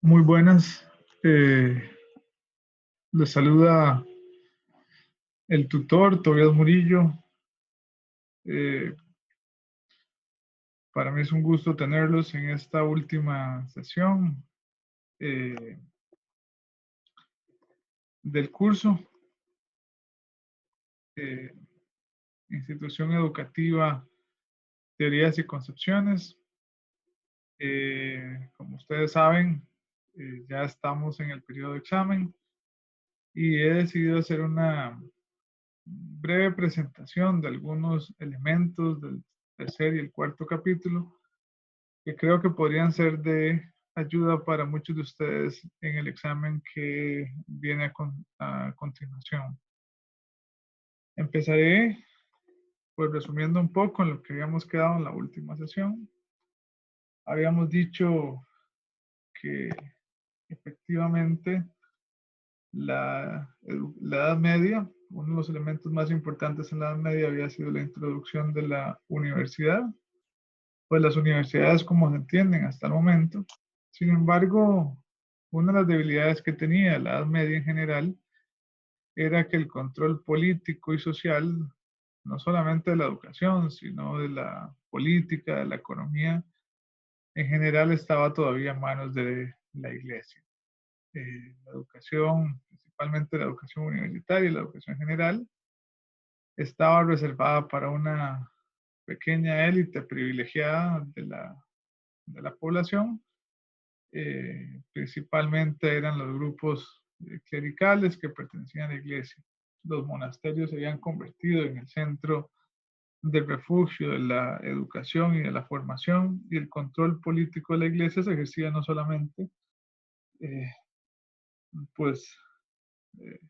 Muy buenas. Les saluda el tutor Tobias Murillo. Eh, para mí es un gusto tenerlos en esta última sesión eh, del curso. eh, Institución Educativa, Teorías y Concepciones. Como ustedes saben, ya estamos en el periodo de examen y he decidido hacer una breve presentación de algunos elementos del tercer y el cuarto capítulo que creo que podrían ser de ayuda para muchos de ustedes en el examen que viene a continuación. Empezaré pues resumiendo un poco en lo que habíamos quedado en la última sesión. Habíamos dicho que efectivamente la Edad Media, uno de los elementos más importantes en la Edad Media había sido la introducción de la universidad, pues las universidades como se entienden hasta el momento. Sin embargo, una de las debilidades que tenía la Edad Media en general era que el control político y social, no solamente de la educación, sino de la política, de la economía, en general estaba todavía en manos de la Iglesia. La educación, principalmente la educación universitaria y la educación general, estaba reservada para una pequeña élite privilegiada de la población. Principalmente eran los grupos clericales que pertenecían a la iglesia. Los monasterios se habían convertido en el centro del refugio de la educación y de la formación, y el control político de la iglesia se ejercía no solamente eh, pues eh,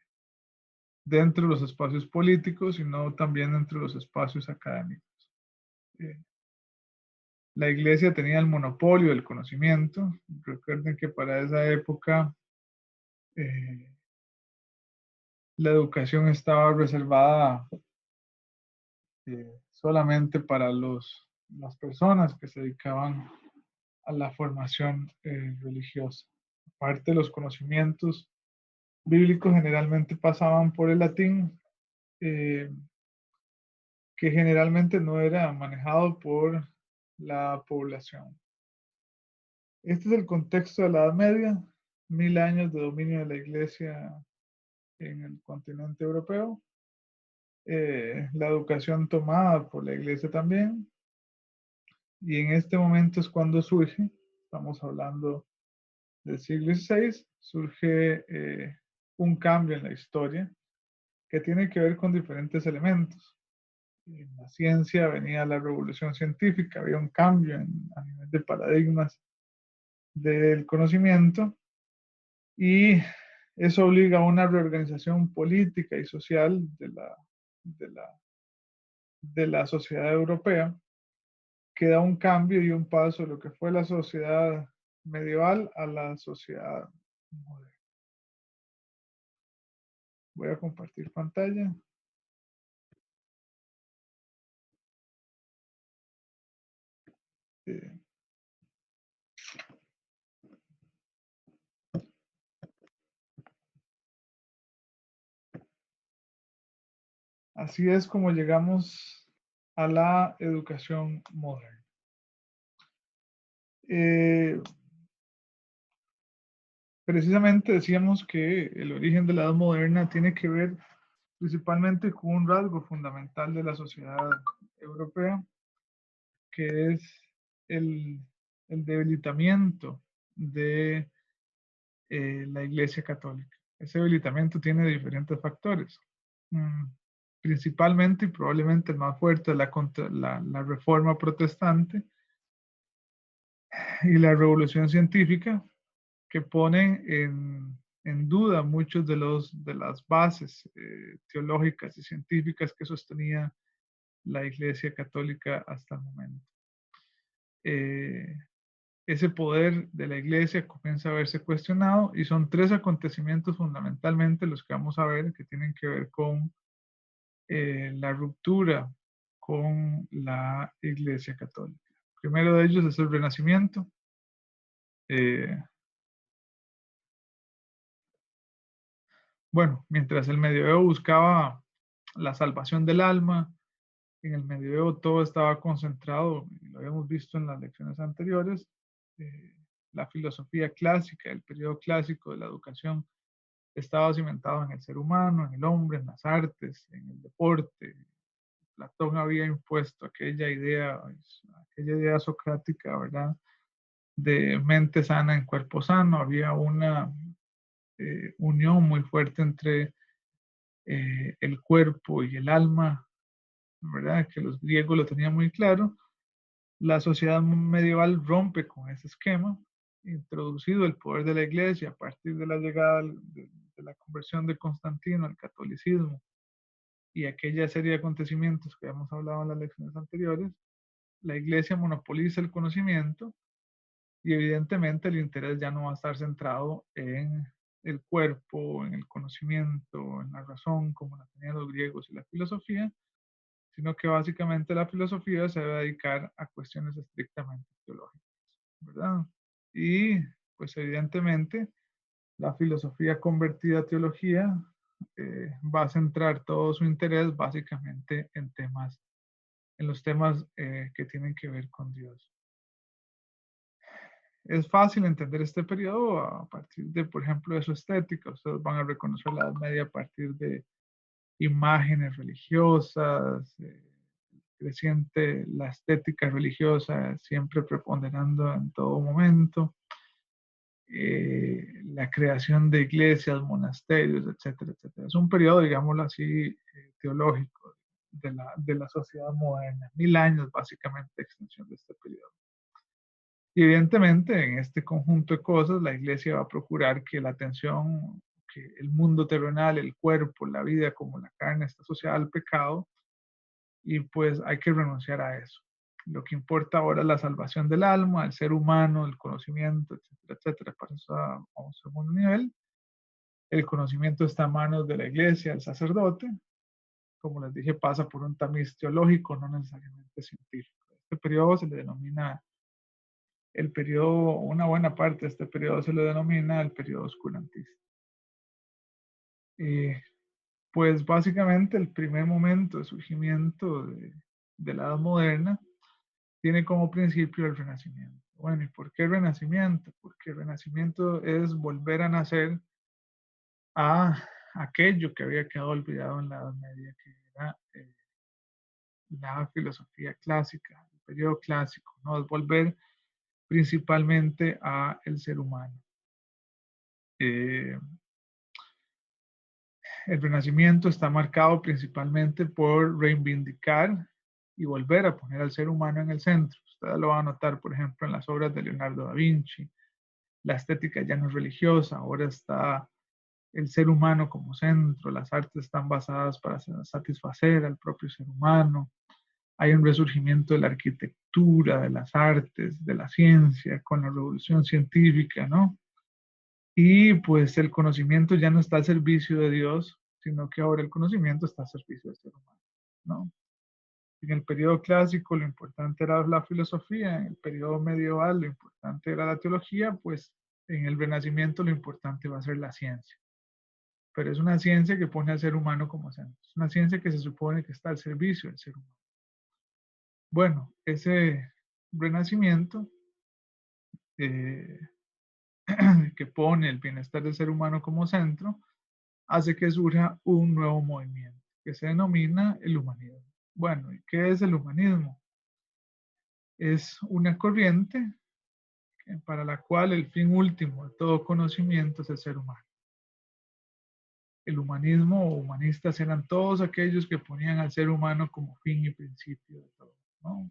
dentro de los espacios políticos, sino también dentro de los espacios académicos. Eh, la iglesia tenía el monopolio del conocimiento. Recuerden que para esa época eh, la educación estaba reservada solamente para las personas que se dedicaban a la formación religiosa. Aparte, los conocimientos bíblicos generalmente pasaban por el latín, eh, que generalmente no era manejado por la población. Este es el contexto de la Edad Media, 1000 años de dominio de la Iglesia en el continente europeo, la educación tomada por la Iglesia también, y en este momento es cuando surge, estamos hablando del siglo XVI, surge un cambio en la historia que tiene que ver con diferentes elementos. En la ciencia venía la revolución científica, había un cambio a nivel de paradigmas del conocimiento, y eso obliga a una reorganización política y social de la, de la sociedad europea, que da un cambio y un paso de lo que fue la sociedad medieval a la sociedad moderna. Voy a compartir pantalla. Eh, Así es como llegamos a la educación moderna. Eh, Precisamente decíamos que el origen de la edad moderna tiene que ver principalmente con un rasgo fundamental de la sociedad europea, que es el, el debilitamiento de la Iglesia Católica. Ese debilitamiento tiene diferentes factores. Mm, Principalmente y probablemente el más fuerte es la reforma protestante y la revolución científica, que ponen en duda muchos de las bases teológicas y científicas que sostenía la Iglesia Católica hasta el momento. Eh, Ese poder de la Iglesia comienza a verse cuestionado, y son tres acontecimientos fundamentalmente los que vamos a ver, que tienen que ver con la ruptura con la Iglesia Católica. El primero de ellos es el Renacimiento. Bueno, mientras el medioevo buscaba la salvación del alma, en el medioevo todo estaba concentrado, y lo habíamos visto en las lecciones anteriores, eh, la filosofía clásica, el periodo clásico de la educación estaba cimentado en el ser humano, en el hombre, en las artes, en el deporte. Platón había impuesto aquella idea socrática, ¿verdad? De mente sana en cuerpo sano. Había una unión muy fuerte entre el cuerpo y el alma, ¿verdad? Que los griegos lo tenían muy claro. La sociedad medieval rompe con ese esquema, introducido el poder de la iglesia a partir de la llegada de la conversión de Constantino al catolicismo y aquella serie de acontecimientos que hemos hablado en las lecciones anteriores. La iglesia monopoliza el conocimiento y evidentemente el interés ya no va a estar centrado en el cuerpo, en el conocimiento, en la razón, como la tenían los griegos y la filosofía, sino que básicamente la filosofía se debe dedicar a cuestiones estrictamente teológicas, ¿verdad? Y pues evidentemente la filosofía convertida a teología va a centrar todo su interés básicamente en los temas que tienen que ver con Dios. Es fácil entender este periodo a partir de, por ejemplo, de su estética. Ustedes van a reconocer la Edad Media a partir de imágenes religiosas, creciente la estética religiosa siempre preponderando en todo momento, la creación de iglesias, monasterios, etcétera, etcétera. Es un periodo, digámoslo así, teológico de la sociedad moderna. 1000 años básicamente de extensión de este periodo. Y evidentemente en este conjunto de cosas la iglesia va a procurar que la atención, que el mundo terrenal, el cuerpo, la vida como la carne está asociada al pecado y pues hay que renunciar a eso. Lo que importa ahora es la salvación del alma, el ser humano, el conocimiento, etcétera, etcétera. Para eso a un segundo nivel. El conocimiento está en manos de la iglesia, el sacerdote. Como les dije, pasa por un tamiz teológico, no necesariamente científico. Este periodo se le denomina el periodo, una buena parte de este periodo se le denomina el periodo oscurantista. Pues básicamente el primer momento de surgimiento de la Edad Moderna tiene como principio el Renacimiento. Bueno, ¿y por qué Renacimiento? Porque el Renacimiento es volver a nacer a aquello que había quedado olvidado en la Edad Media, que era la filosofía clásica, el periodo clásico, ¿no? Es volver principalmente a el ser humano. Eh, el Renacimiento está marcado principalmente por reivindicar y volver a poner al ser humano en el centro. Ustedes lo van a notar, por ejemplo, en las obras de Leonardo da Vinci. La estética ya no es religiosa, ahora está el ser humano como centro, las artes están basadas para satisfacer al propio ser humano. Hay un resurgimiento de la arquitectura, de las artes, de la ciencia, con la revolución científica, ¿no? Y pues el conocimiento ya no está al servicio de Dios, sino que ahora el conocimiento está al servicio del ser humano, ¿no? En el periodo clásico lo importante era la filosofía, en el periodo medieval lo importante era la teología, pues en el Renacimiento lo importante va a ser la ciencia. Pero es una ciencia que pone al ser humano como centro. Es una ciencia que se supone que está al servicio del ser humano. Bueno, ese renacimiento eh, que pone el bienestar del ser humano como centro hace que surja un nuevo movimiento que se denomina el humanismo. Bueno, ¿y qué es el humanismo? Es una corriente para la cual el fin último de todo conocimiento es el ser humano. El humanismo o humanistas eran todos aquellos que ponían al ser humano como fin y principio de todo, ¿no?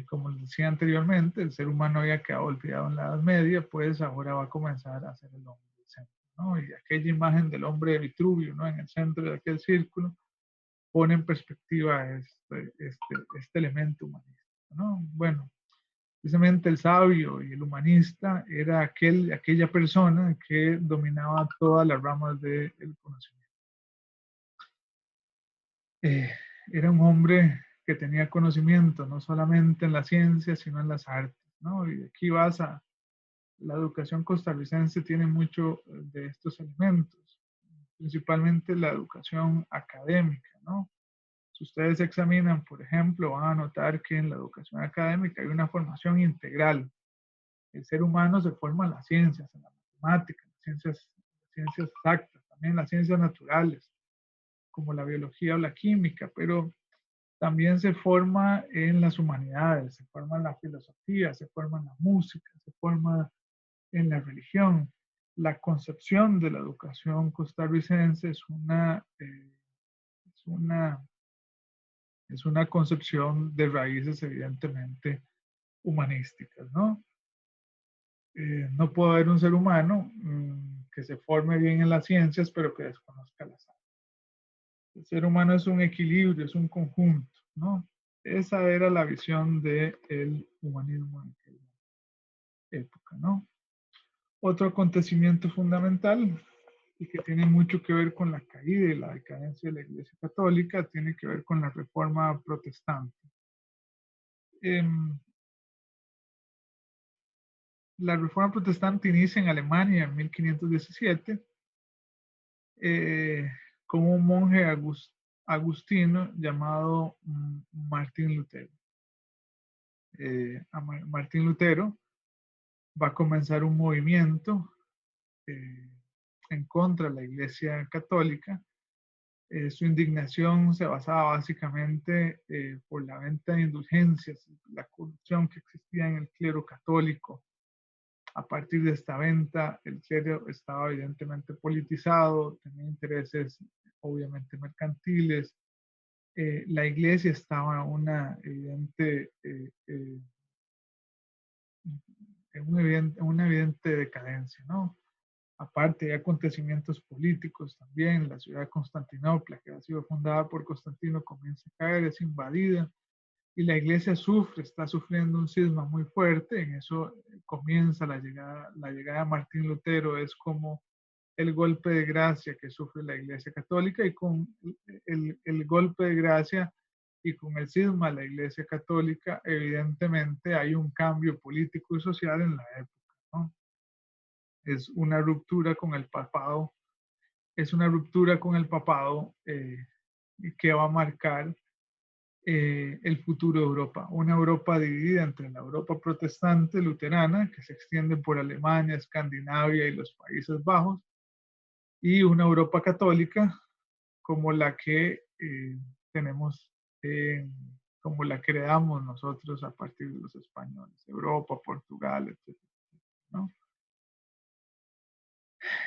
Como les decía anteriormente, el ser humano había quedado olvidado en la Edad Media, pues ahora va a comenzar a ser el hombre del centro, ¿no? Y aquella imagen del hombre de Vitruvio, ¿no? En el centro de aquel círculo, pone en perspectiva este elemento humanista, ¿no? Bueno, precisamente el sabio y el humanista era aquella persona que dominaba todas las ramas del conocimiento. Eh, Era un hombre que tenía conocimiento no solamente en la ciencia, sino en las artes, ¿no? Y aquí la educación costarricense tiene mucho de estos elementos. principalmente la educación académica, ¿no? Si ustedes examinan, por ejemplo, van a notar que en la educación académica hay una formación integral. El ser humano se forma en las ciencias, en la matemática, en ciencias exactas, también en las ciencias naturales, como la biología o la química, pero también se forma en las humanidades, se forma en la filosofía, se forma en la música, se forma en la religión. La concepción de la educación costarricense una, es una concepción de raíces evidentemente humanísticas, ¿no? No puede haber un ser humano que se forme bien en las ciencias, pero que desconozca las artes. El ser humano es un equilibrio, es un conjunto, ¿no? Esa era la visión del humanismo en aquella época, ¿no? Otro acontecimiento fundamental y que tiene mucho que ver con la caída y la decadencia de la Iglesia Católica tiene que ver con la Reforma Protestante. Eh, la Reforma Protestante inicia en Alemania en 1517 con un monje agustino llamado Martín Lutero. Martín Lutero va a comenzar un movimiento en contra de la Iglesia Católica. Su indignación se basaba básicamente por la venta de indulgencias, la corrupción que existía en el clero católico. A partir de esta venta, el clero estaba evidentemente politizado, tenía intereses obviamente mercantiles. La iglesia estaba en una evidente decadencia, ¿no? Aparte de acontecimientos políticos también, la ciudad de Constantinopla, que ha sido fundada por Constantino, comienza a caer, es invadida y la iglesia está sufriendo un cisma muy fuerte. En eso comienza la llegada de Martín Lutero, es como el golpe de gracia que sufre la iglesia católica, y con el golpe de gracia y con el cisma de la iglesia católica, evidentemente hay un cambio político y social en la época, ¿no? Es una ruptura con el papado, que va a marcar el futuro de Europa. Una Europa dividida entre la Europa protestante luterana, que se extiende por Alemania, Escandinavia y los Países Bajos, y una Europa católica como la que tenemos, como la que heredamos nosotros a partir de los españoles, Europa, Portugal, etc., ¿no?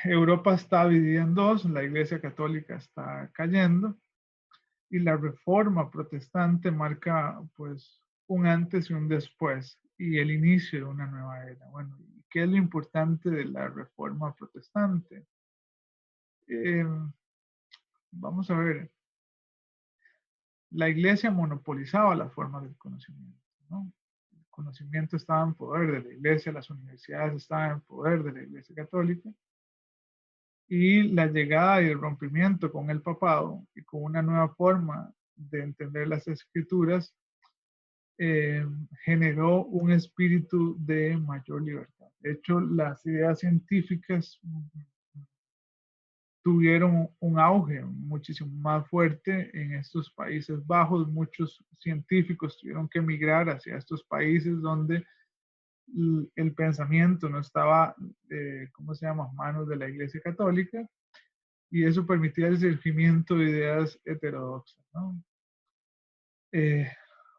Europa está dividida en dos, la Iglesia Católica está cayendo y la Reforma Protestante marca pues un antes y un después y el inicio de una nueva era. Bueno, ¿qué es lo importante de la Reforma Protestante? Eh, Vamos a ver, la Iglesia monopolizaba las formas del conocimiento, ¿no? El conocimiento estaba en poder de la Iglesia, las universidades estaban en poder de la Iglesia Católica, y la llegada y el rompimiento con el papado y con una nueva forma de entender las escrituras generó un espíritu de mayor libertad. De hecho, las ideas científicas tuvieron un auge muchísimo más fuerte en estos Países Bajos. Muchos científicos tuvieron que emigrar hacia estos países donde el pensamiento no estaba, ¿cómo se llama?, a manos de la Iglesia Católica, y eso permitía el surgimiento de ideas heterodoxas, ¿no?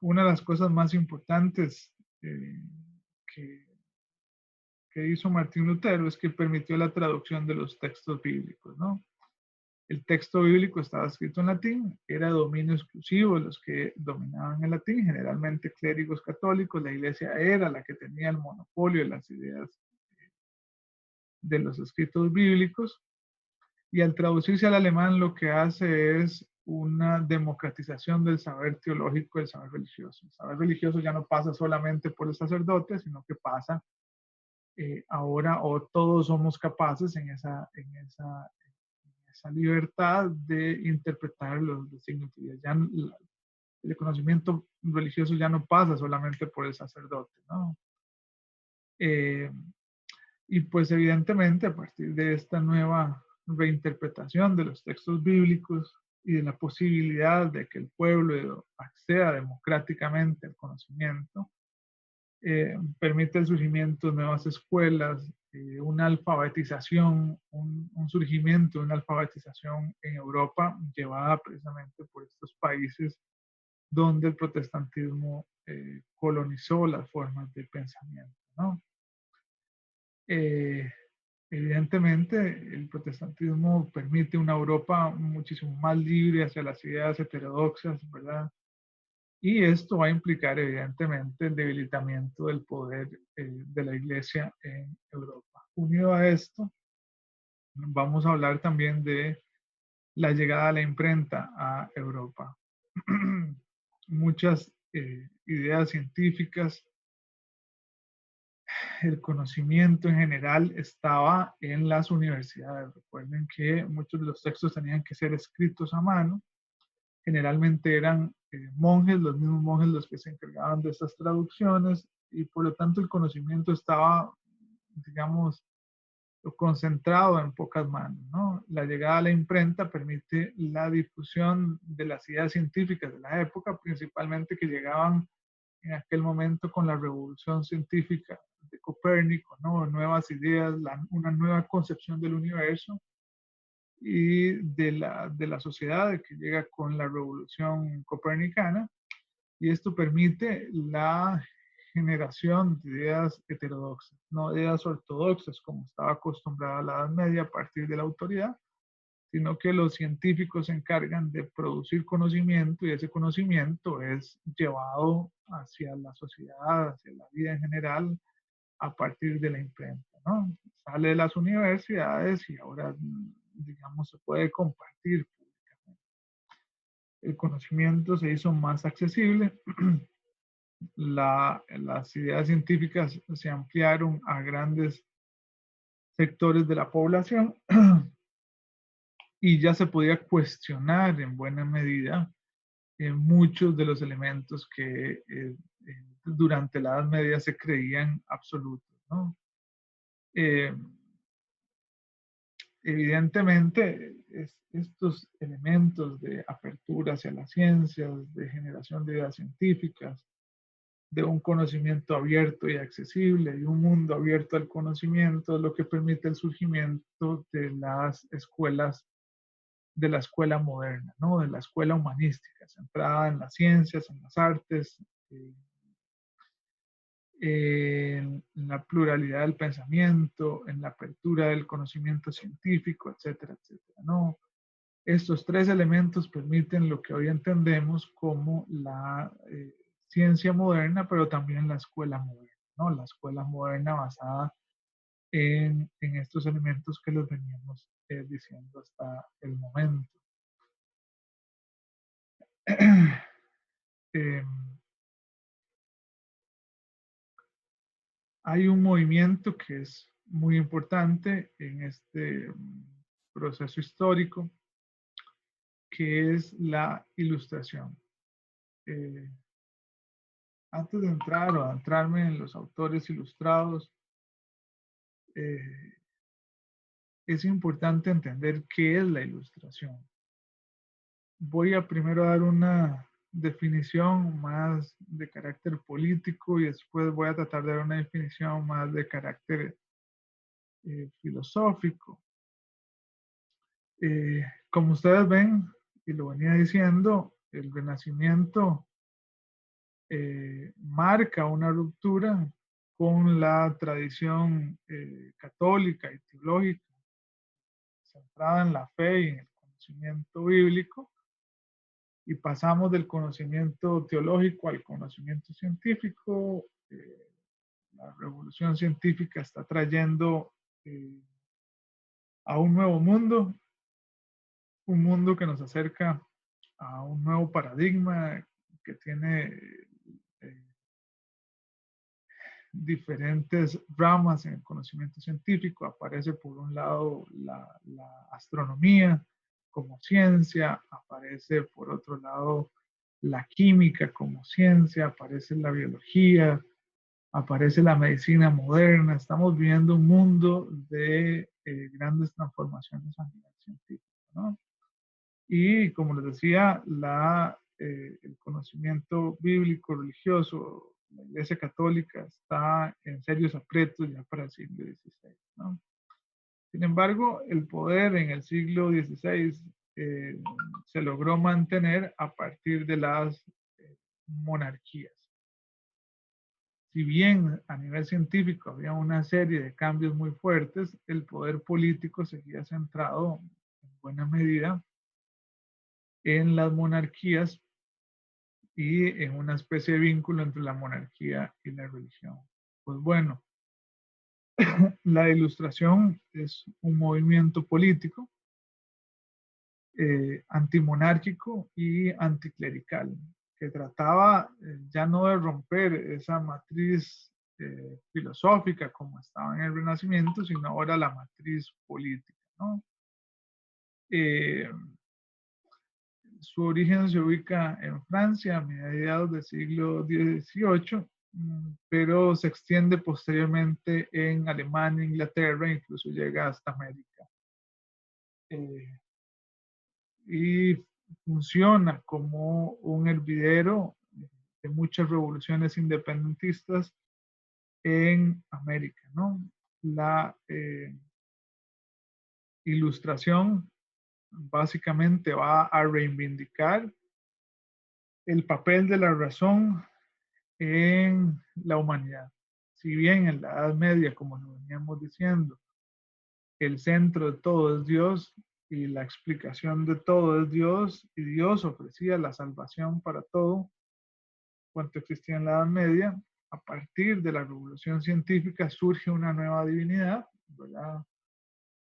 Una de las cosas más importantes que, que hizo Martín Lutero es que permitió la traducción de los textos bíblicos, ¿no? El texto bíblico estaba escrito en latín, era dominio exclusivo de los que dominaban el latín, generalmente clérigos católicos. La iglesia era la que tenía el monopolio de las ideas de los escritos bíblicos, y al traducirse al alemán lo que hace es una democratización del saber teológico, del saber religioso. El saber religioso ya no pasa solamente por el sacerdote, sino que pasa ahora, o todos somos capaces en esa libertad de interpretar los signos. Ya el conocimiento religioso ya no pasa solamente por el sacerdote, ¿no? Y pues evidentemente a partir de esta nueva reinterpretación de los textos bíblicos y de la posibilidad de que el pueblo acceda democráticamente al conocimiento, permite el surgimiento de nuevas escuelas, una alfabetización, un surgimiento de una alfabetización en Europa llevada precisamente por estos países donde el protestantismo colonizó las formas de pensamiento, ¿no? Evidentemente, el protestantismo permite una Europa muchísimo más libre hacia las ideas heterodoxas, ¿verdad? Y esto va a implicar, evidentemente, el debilitamiento del poder de la Iglesia en Europa. Unido a esto, vamos a hablar también de la llegada de la imprenta a Europa. Muchas ideas científicas, el conocimiento en general estaba en las universidades. Recuerden que muchos de los textos tenían que ser escritos a mano. Generalmente eran monjes, los mismos monjes los que se encargaban de estas traducciones, y por lo tanto el conocimiento estaba, digamos, concentrado en pocas manos, ¿no? La llegada a la imprenta permite la difusión de las ideas científicas de la época, principalmente que llegaban en aquel momento con la revolución científica de Copérnico, ¿no? Nuevas ideas, una nueva concepción del universo, y de la sociedad que llega con la revolución copernicana, y esto permite la generación de ideas heterodoxas, no ideas ortodoxas como estaba acostumbrada la Edad Media a partir de la autoridad, sino que los científicos se encargan de producir conocimiento, y ese conocimiento es llevado hacia la sociedad, hacia la vida en general, a partir de la imprenta, ¿no? Sale de las universidades y ahora, digamos, se puede compartir públicamente. El conocimiento se hizo más accesible, las ideas científicas se ampliaron a grandes sectores de la población, y ya se podía cuestionar en buena medida muchos de los elementos que durante la Edad Media se creían absolutos, ¿no? Evidentemente, estos elementos de apertura hacia las ciencias, de generación de ideas científicas, de un conocimiento abierto y accesible y un mundo abierto al conocimiento, es lo que permite el surgimiento de las escuelas, de la escuela moderna, ¿no? De la escuela humanística, centrada en las ciencias, en las artes, en la pluralidad del pensamiento, en la apertura del conocimiento científico, etcétera, etcétera, ¿no? Estos tres elementos permiten lo que hoy entendemos como la ciencia moderna, pero también la escuela moderna, ¿no? La escuela moderna basada en estos elementos que los veníamos diciendo hasta el momento. eh, Hay un movimiento que es muy importante en este proceso histórico, que es la ilustración. Antes de entrar o adentrarme en los autores ilustrados, es importante entender qué es la ilustración. Voy a primero dar una definición más de carácter político, y después voy a tratar de dar una definición más de carácter filosófico. Como ustedes ven, y lo venía diciendo, el Renacimiento marca una ruptura con la tradición católica y teológica centrada en la fe y en el conocimiento bíblico, y pasamos del conocimiento teológico al conocimiento científico. La revolución científica está trayendo a un nuevo mundo, un mundo que nos acerca a un nuevo paradigma que tiene diferentes ramas en el conocimiento científico. Aparece por un lado la astronomía como ciencia, aparece por otro lado la química como ciencia, aparece la biología, aparece la medicina moderna. Estamos viviendo un mundo de grandes transformaciones a nivel científico, ¿no? Y como les decía, el conocimiento bíblico, religioso, la Iglesia Católica está en serios aprietos ya para el siglo XVI, ¿no? Sin embargo, el poder en el siglo XVI se logró mantener a partir de las monarquías. Si bien a nivel científico había una serie de cambios muy fuertes, el poder político seguía centrado en buena medida en las monarquías y en una especie de vínculo entre la monarquía y la religión. Pues bueno, la Ilustración es un movimiento político antimonárquico y anticlerical, que trataba ya no de romper esa matriz filosófica como estaba en el Renacimiento, sino ahora la matriz política, ¿no? Eh, Su origen se ubica en Francia a mediados del siglo XVIII, pero se extiende posteriormente en Alemania, Inglaterra, incluso llega hasta América. Eh, y funciona como un hervidero de muchas revoluciones independentistas en América, ¿no? La Ilustración básicamente va a reivindicar el papel de la razón en la humanidad. Si bien en la Edad Media, como lo veníamos diciendo, el centro de todo es Dios y la explicación de todo es Dios, y Dios ofrecía la salvación para todo cuanto existía en la Edad Media, a partir de la revolución científica surge una nueva divinidad, ¿verdad?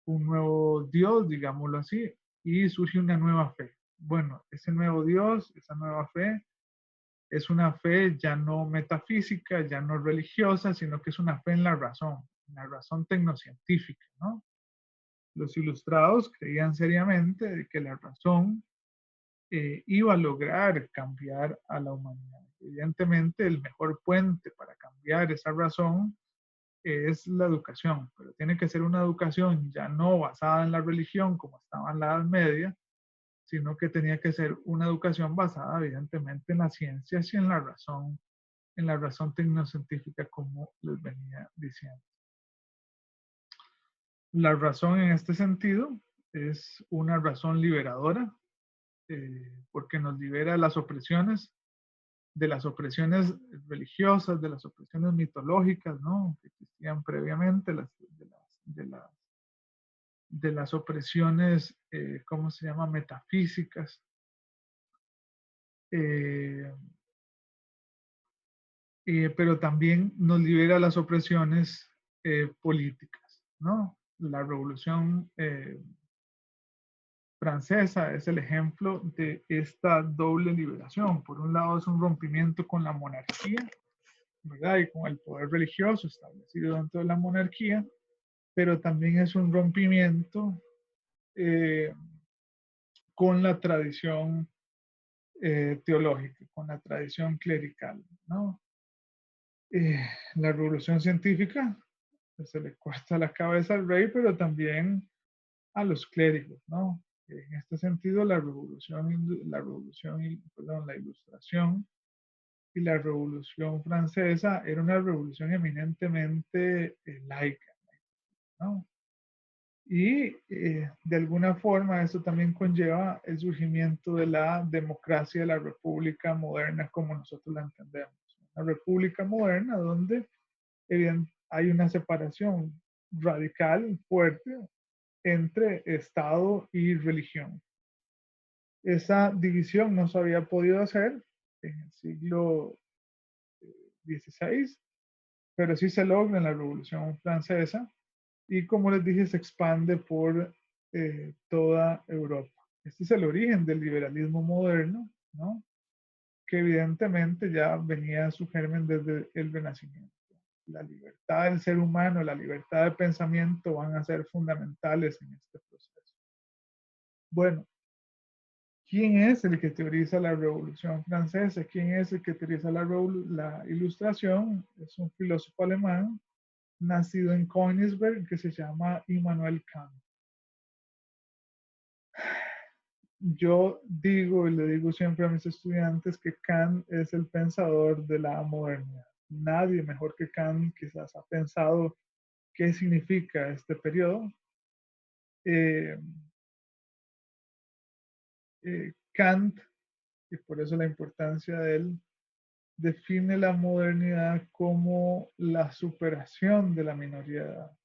Un nuevo Dios, digámoslo así, y surge una nueva fe. Bueno, ese nuevo Dios, esa nueva fe, es una fe ya no metafísica, ya no religiosa, sino que es una fe en la razón tecnocientífica, ¿no? Los ilustrados creían seriamente de que la razón iba a lograr cambiar a la humanidad. Evidentemente, el mejor puente para cambiar esa razón es la educación, pero tiene que ser una educación ya no basada en la religión como estaba en la Edad Media, sino que tenía que ser una educación basada evidentemente en las ciencias y en la razón tecnocientífica como les venía diciendo. La razón en este sentido es una razón liberadora, porque nos libera de las opresiones religiosas, de las opresiones mitológicas, ¿no? Que existían previamente, de las opresiones, ¿cómo se llama? Metafísicas. Eh, pero también nos libera las opresiones políticas, ¿no? La Revolución Francesa es el ejemplo de esta doble liberación. Por un lado es un rompimiento con la monarquía, ¿verdad? Y con el poder religioso establecido dentro de la monarquía, pero también es un rompimiento eh, con la tradición teológica, con la tradición clerical, ¿no? Eh, la revolución científica se le corta la cabeza al rey, pero también a los clérigos, ¿no? En este sentido, la ilustración y la revolución francesa era una revolución eminentemente laica, ¿no? Y de alguna forma eso también conlleva el surgimiento de la democracia de la república moderna como nosotros la entendemos. Una república moderna donde hay una separación radical, fuerte, entre Estado y religión. Esa división no se había podido hacer en el siglo XVI, pero sí se logra en la Revolución Francesa y como les dije se expande por toda Europa. Este es el origen del liberalismo moderno, ¿no? Que evidentemente ya venía a su germen desde el Renacimiento. La libertad del ser humano, la libertad de pensamiento van a ser fundamentales en este proceso. Bueno, ¿quién es el que teoriza la Revolución Francesa? ¿Quién es el que teoriza la Ilustración? Es un filósofo alemán nacido en Königsberg, que se llama Immanuel Kant. Yo digo y le digo siempre a mis estudiantes que Kant es el pensador de la modernidad. Nadie mejor que Kant quizás ha pensado qué significa este periodo. Eh, Kant, y por eso la importancia de él, define la modernidad como la superación de la minoría de edad.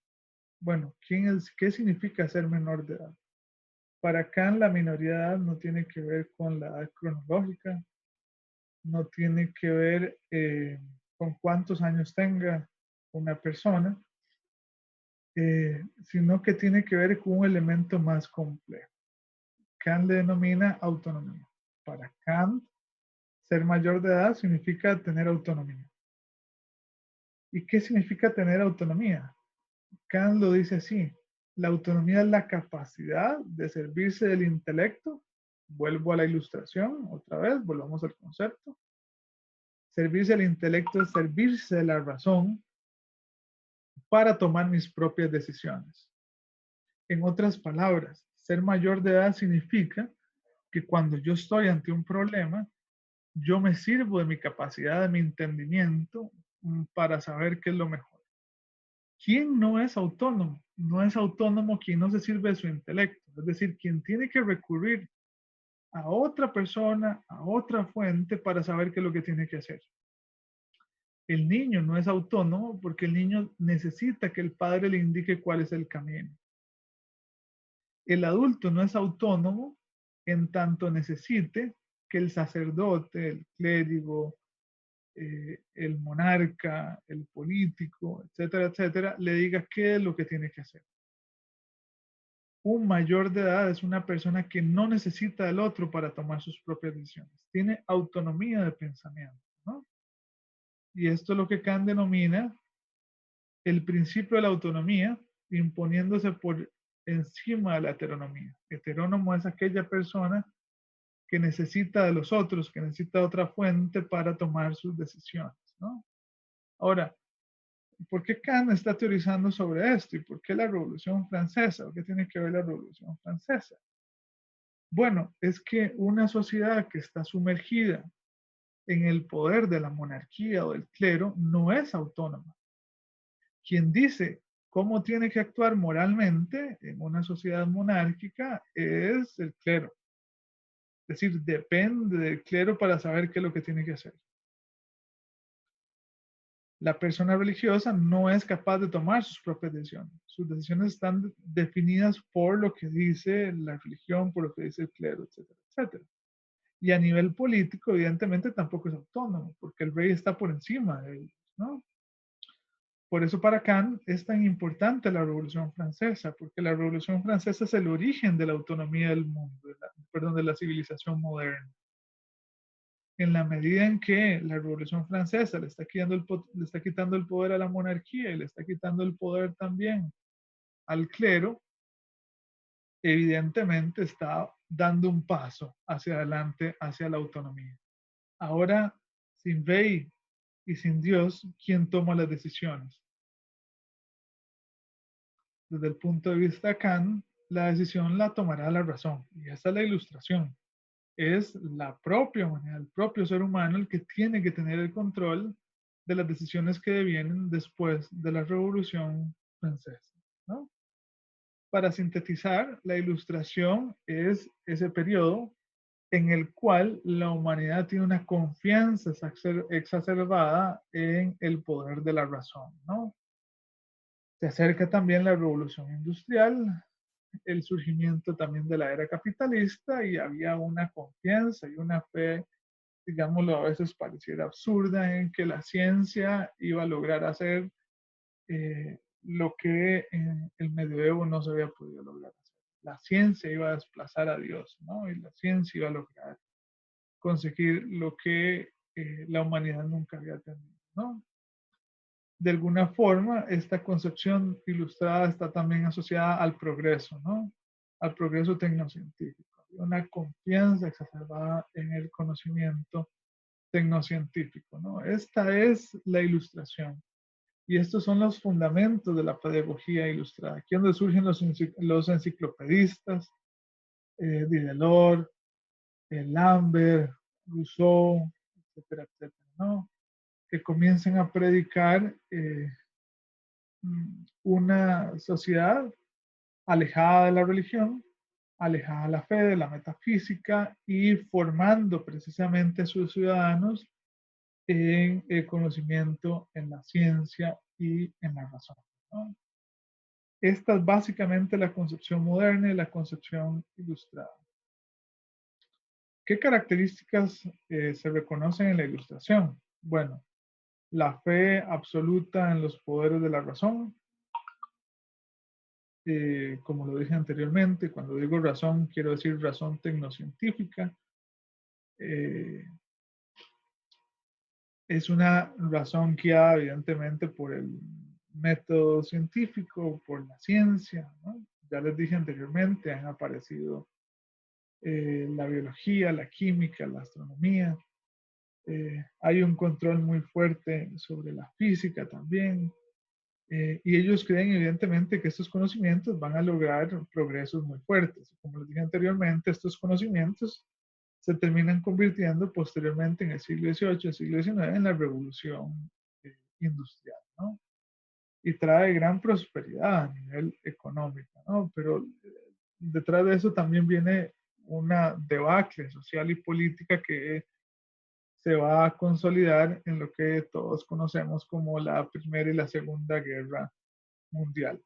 Bueno, ¿qué significa ser menor de edad? Para Kant, la minoría de edad no tiene que ver con la edad cronológica, no tiene que ver con cuántos años tenga una persona, sino que tiene que ver con un elemento más complejo. Kant le denomina autonomía. Para Kant, ser mayor de edad significa tener autonomía. ¿Y qué significa tener autonomía? Kant lo dice así: la autonomía es la capacidad de servirse del intelecto. Vuelvo a la ilustración, otra vez, volvamos al concepto. Servirse del intelecto es servirse de la razón para tomar mis propias decisiones. En otras palabras, ser mayor de edad significa que cuando yo estoy ante un problema, yo me sirvo de mi capacidad, de mi entendimiento para saber qué es lo mejor. ¿Quién no es autónomo? No es autónomo quien no se sirve de su intelecto, es decir, quien tiene que recurrir a otra persona, a otra fuente para saber qué es lo que tiene que hacer. El niño no es autónomo porque el niño necesita que el padre le indique cuál es el camino. El adulto no es autónomo en tanto necesite que el sacerdote, el clérigo, el monarca, el político, etcétera, etcétera, le diga qué es lo que tiene que hacer. Un mayor de edad es una persona que no necesita del otro para tomar sus propias decisiones. Tiene autonomía de pensamiento, ¿no? Y esto es lo que Kant denomina el principio de la autonomía, imponiéndose por encima de la heteronomía. Heterónomo es aquella persona que necesita de los otros, que necesita otra fuente para tomar sus decisiones, ¿no? Ahora, ¿por qué Kant está teorizando sobre esto? ¿Y por qué la Revolución Francesa? ¿O qué tiene que ver la Revolución Francesa? Bueno, es que una sociedad que está sumergida en el poder de la monarquía o del clero no es autónoma. Quien dice cómo tiene que actuar moralmente en una sociedad monárquica es el clero. Es decir, depende del clero para saber qué es lo que tiene que hacer. La persona religiosa no es capaz de tomar sus propias decisiones. Sus decisiones están definidas por lo que dice la religión, por lo que dice el clero, etcétera, etcétera. Y a nivel político, evidentemente, tampoco es autónomo, porque el rey está por encima de ellos, ¿no? Por eso para Kant es tan importante la Revolución Francesa, porque la Revolución Francesa es el origen de la autonomía del mundo, de la civilización moderna. En la medida en que la Revolución Francesa le está quitando el poder a la monarquía y le está quitando el poder también al clero, evidentemente está dando un paso hacia adelante, hacia la autonomía. Ahora, sin rey y sin Dios, ¿quién toma las decisiones? Desde el punto de vista Kant, la decisión la tomará la razón. Y esa es la ilustración. Es la propia humanidad, el propio ser humano el que tiene que tener el control de las decisiones que vienen después de la Revolución Francesa, ¿no? Para sintetizar, la ilustración es ese periodo en el cual la humanidad tiene una confianza exacerbada en el poder de la razón, ¿no? Se acerca también la revolución industrial, el surgimiento también de la era capitalista y había una confianza y una fe, digámoslo, a veces pareciera absurda en que la ciencia iba a lograr hacer lo que en el medioevo no se había podido lograr hacer. La ciencia iba a desplazar a Dios, ¿no? Y la ciencia iba a lograr conseguir lo que la humanidad nunca había tenido, ¿no? De alguna forma, esta concepción ilustrada está también asociada al progreso, ¿no? Al progreso tecnocientífico. Una confianza exacerbada en el conocimiento tecnocientífico, ¿no? Esta es la ilustración. Y estos son los fundamentos de la pedagogía ilustrada. Aquí es donde surgen los enciclopedistas, Didelot, Lambert, Rousseau, etcétera, etcétera, ¿no? Que comiencen a predicar una sociedad alejada de la religión, alejada de la fe, de la metafísica y formando precisamente a sus ciudadanos en el conocimiento, en la ciencia y en la razón, ¿no? Esta es básicamente la concepción moderna y la concepción ilustrada. ¿Qué características se reconocen en la ilustración? Bueno, la fe absoluta en los poderes de la razón. Como lo dije anteriormente, cuando digo razón, quiero decir razón tecnocientífica. Eh, es una razón guiada evidentemente por el método científico, por la ciencia, ¿no? Ya les dije anteriormente, han aparecido la biología, la química, la astronomía. Hay un control muy fuerte sobre la física también. Y ellos creen evidentemente que estos conocimientos van a lograr progresos muy fuertes. Como les dije anteriormente, estos conocimientos se terminan convirtiendo posteriormente en el siglo XVIII, el siglo XIX, en la revolución industrial, ¿no? Y trae gran prosperidad a nivel económico, ¿no? Pero detrás de eso también viene una debacle social y política que se va a consolidar en lo que todos conocemos como la Primera y la Segunda Guerra Mundial.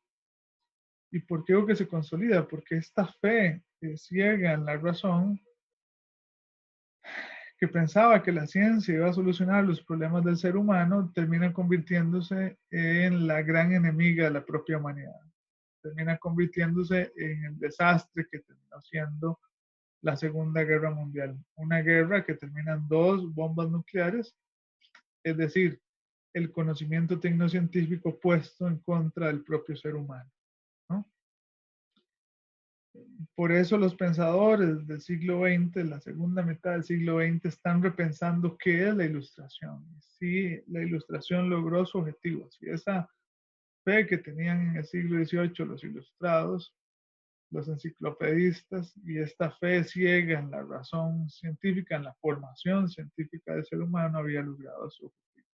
¿Y por qué digo que se consolida? Porque esta fe ciega en la razón, que pensaba que la ciencia iba a solucionar los problemas del ser humano, termina convirtiéndose en la gran enemiga de la propia humanidad. Termina convirtiéndose en el desastre que terminó siendo la Segunda Guerra Mundial. Una guerra que termina en 2 bombas nucleares, es decir, el conocimiento tecnocientífico puesto en contra del propio ser humano, ¿no? Por eso los pensadores del siglo XX, la segunda mitad del siglo XX, están repensando qué es la ilustración. Si la ilustración logró su objetivo, si esa fe que tenían en el siglo XVIII los ilustrados, los enciclopedistas, y esta fe ciega en la razón científica, en la formación científica del ser humano, había logrado su objetivo.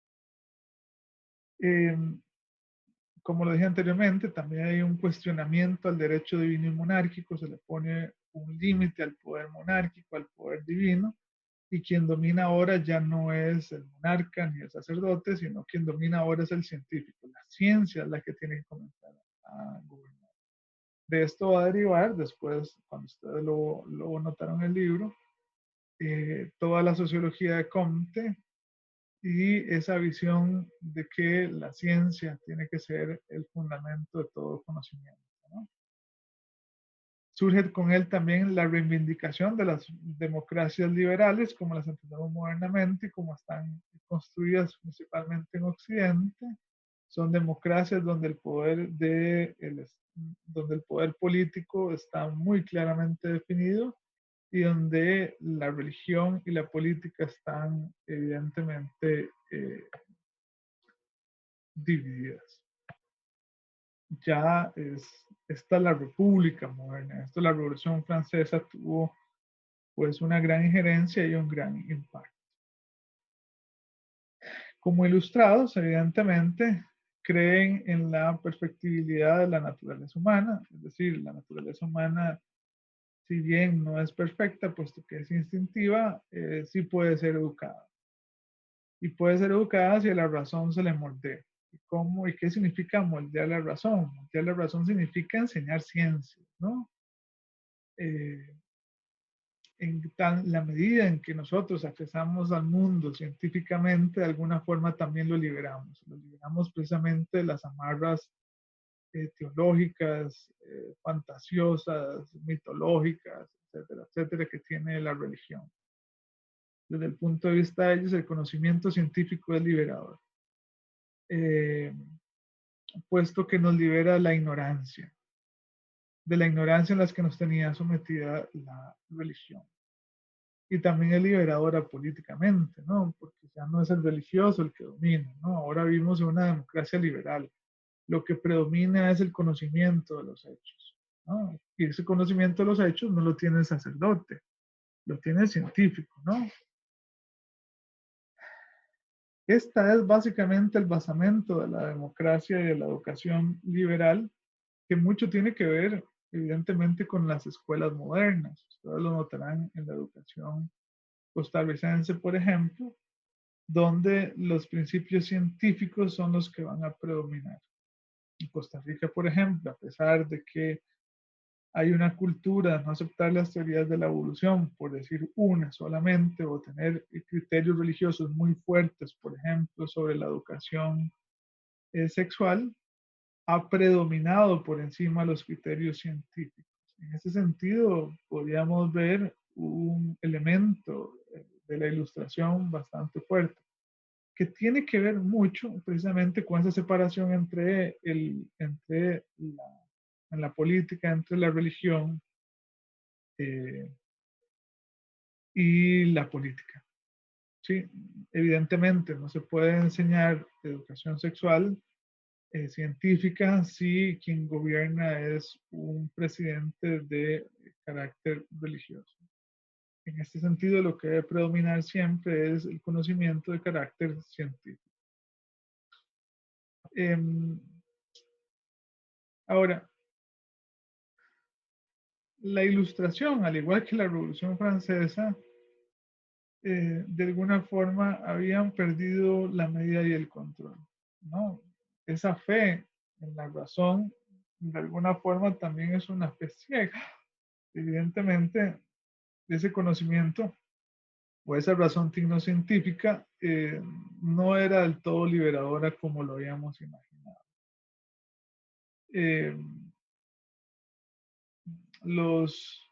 Como lo dije anteriormente, también hay un cuestionamiento al derecho divino y monárquico, se le pone un límite al poder monárquico, al poder divino, y quien domina ahora ya no es el monarca ni el sacerdote, sino quien domina ahora es el científico. La ciencia es la que tiene que comenzar a gobernar. De esto va a derivar después, cuando ustedes lo notaron en el libro, toda la sociología de Comte, y esa visión de que la ciencia tiene que ser el fundamento de todo conocimiento, ¿no? Surge con él también la reivindicación de las democracias liberales, como las entendemos modernamente y como están construidas principalmente en Occidente. Son democracias donde donde el poder político está muy claramente definido y donde la religión y la política están evidentemente divididas. Ya esta es la República moderna, esto la Revolución Francesa tuvo pues una gran injerencia y un gran impacto. Como ilustrados, evidentemente, creen en la perfectibilidad de la naturaleza humana, es decir, la naturaleza humana, si bien no es perfecta, puesto que es instintiva, sí puede ser educada. Y puede ser educada si a la razón se le moldea. ¿Y cómo y qué significa moldear la razón? Moldear la razón significa enseñar ciencia, ¿no? Eh, la medida en que nosotros accesamos al mundo científicamente, de alguna forma también lo liberamos. Lo liberamos precisamente de las amarras teológicas, fantasiosas, mitológicas, etcétera, etcétera, que tiene la religión. Desde el punto de vista de ellos, el conocimiento científico es liberador, eh, puesto que nos libera de la ignorancia en la que nos tenía sometida la religión. y también es liberadora políticamente, ¿no? Porque ya no es el religioso el que domina, ¿no? Ahora vivimos en una democracia liberal. Lo que predomina es el conocimiento de los hechos, ¿no? Y ese conocimiento de los hechos no lo tiene el sacerdote, lo tiene el científico, ¿no? Esta es básicamente el basamento de la democracia y de la educación liberal, que mucho tiene que ver, evidentemente, con las escuelas modernas. Ustedes lo notarán en la educación costarricense, por ejemplo, donde los principios científicos son los que van a predominar. En Costa Rica, por ejemplo, a pesar de que hay una cultura de no aceptar las teorías de la evolución, por decir una solamente, o tener criterios religiosos muy fuertes, por ejemplo, sobre la educación sexual, ha predominado por encima los criterios científicos. En ese sentido, podríamos ver un elemento de la ilustración bastante fuerte, que tiene que ver mucho precisamente con esa separación en la política, entre la religión eh, y la política. Sí, evidentemente no se puede enseñar educación sexual científica si quien gobierna es un presidente de carácter religioso. En este sentido, lo que debe predominar siempre es el conocimiento de carácter científico. Eh, Ahora, la ilustración, al igual que la Revolución Francesa, de alguna forma habían perdido la medida y el control, ¿no? Esa fe en la razón, de alguna forma, también es una fe ciega. Evidentemente, ese conocimiento o esa razón tecnocientífica no era del todo liberadora como lo habíamos imaginado. Eh, los,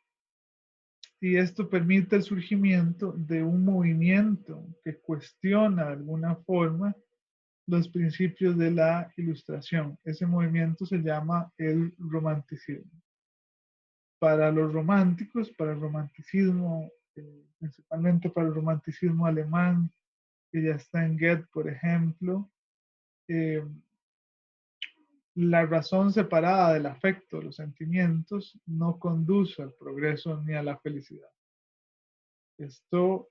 y esto permite el surgimiento de un movimiento que cuestiona de alguna forma los principios de la ilustración. Ese movimiento se llama el romanticismo. Para los románticos, para el romanticismo, principalmente para el romanticismo alemán, que ya está en Goethe, por ejemplo, eh, la razón separada del afecto, los sentimientos, no conduce al progreso ni a la felicidad. Esto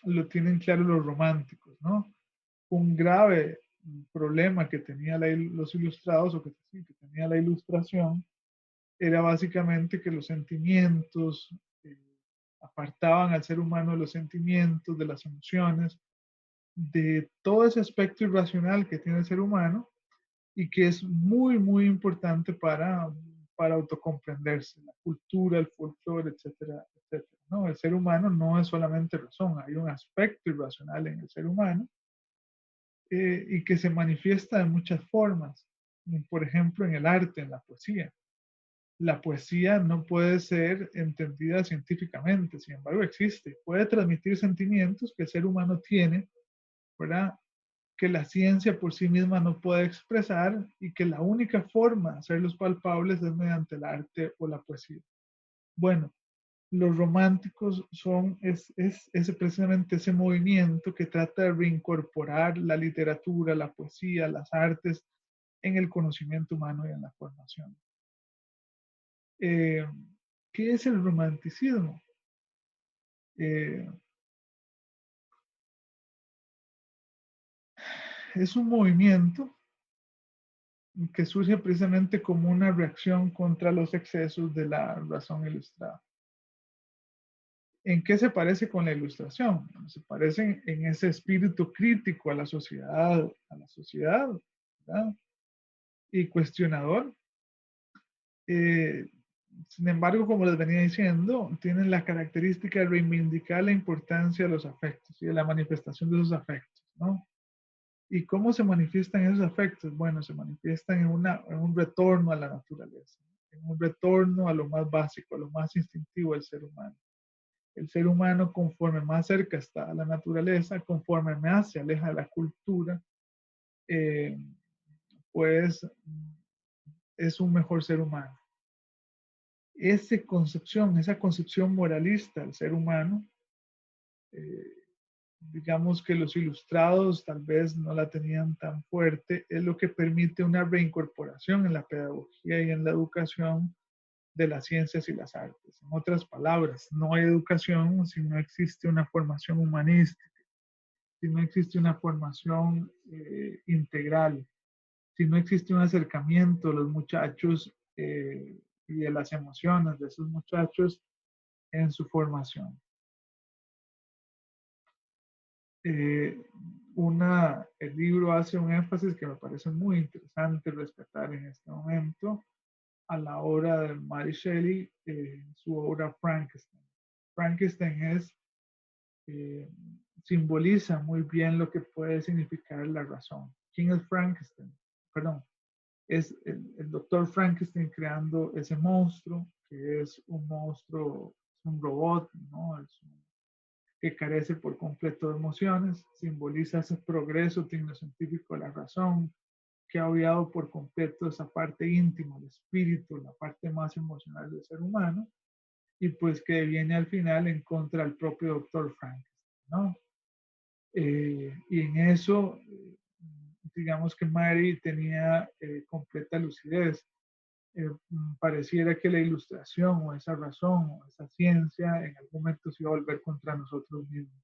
lo tienen claro los románticos, ¿no? Un grave problema que tenía los ilustrados o que tenía la ilustración era básicamente que los sentimientos eh, apartaban al ser humano de los sentimientos, de las emociones, de todo ese aspecto irracional que tiene el ser humano y que es muy, muy importante para autocomprenderse, la cultura, el folclore, etcétera, etcétera. ¿No? El ser humano no es solamente razón, hay un aspecto irracional en el ser humano y que se manifiesta de muchas formas. Por ejemplo, en el arte, en la poesía. La poesía no puede ser entendida científicamente, sin embargo existe. Puede transmitir sentimientos que el ser humano tiene, ¿verdad? Que la ciencia por sí misma no puede expresar y que la única forma de hacerlos palpables es mediante el arte o la poesía. Bueno, los románticos es precisamente ese movimiento que trata de reincorporar la literatura, la poesía, las artes en el conocimiento humano y en la formación. Eh, ¿Qué es el romanticismo? Eh, es un movimiento que surge precisamente como una reacción contra los excesos de la razón ilustrada. ¿En qué se parece con la ilustración? Se parece en ese espíritu crítico a la sociedad, ¿verdad? Y cuestionador. Eh, Sin embargo, como les venía diciendo, tienen la característica de reivindicar la importancia de los afectos y de la manifestación de esos afectos, ¿no? ¿Y cómo se manifiestan esos afectos? Bueno, se manifiestan en un retorno a la naturaleza, en un retorno a lo más básico, a lo más instintivo del ser humano. El ser humano, conforme más cerca está a la naturaleza, conforme más se aleja de la cultura, eh, pues es un mejor ser humano. esa concepción moralista del ser humano, digamos que los ilustrados tal vez no la tenían tan fuerte, es lo que permite una reincorporación en la pedagogía y en la educación de las ciencias y las artes. En otras palabras, no hay educación si no existe una formación humanística, si no existe una formación integral, si no existe un acercamiento de los muchachos y de las emociones de esos muchachos en su formación. Eh, el libro hace un énfasis que me parece muy interesante rescatar en este momento a la obra de Mary Shelley, su obra Frankenstein. Frankenstein eh, simboliza muy bien lo que puede significar la razón. ¿Quién es Frankenstein? Perdón, es el doctor Frankenstein creando ese monstruo, que es un monstruo, es un robot, ¿no? Que carece por completo de emociones, simboliza ese progreso tecnocientífico de la razón, que ha obviado por completo esa parte íntima, el espíritu, la parte más emocional del ser humano, y pues que viene al final en contra del propio doctor Frankenstein, ¿no? Y en eso, digamos que Mary tenía completa lucidez. Pareciera que la ilustración o esa razón o esa ciencia en algún momento se iba a volver contra nosotros mismos.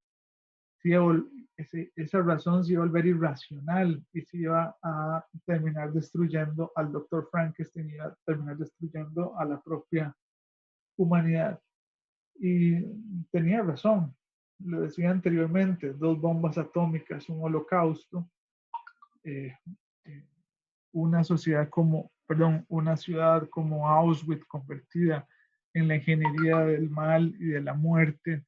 Esa razón se iba a volver irracional y se iba a terminar destruyendo al doctor Frankenstein y iba a terminar destruyendo a la propia humanidad. Y tenía razón, lo decía anteriormente, 2 bombas atómicas, un holocausto, eh, eh, una sociedad como, perdón, una ciudad como Auschwitz convertida en la ingeniería del mal y de la muerte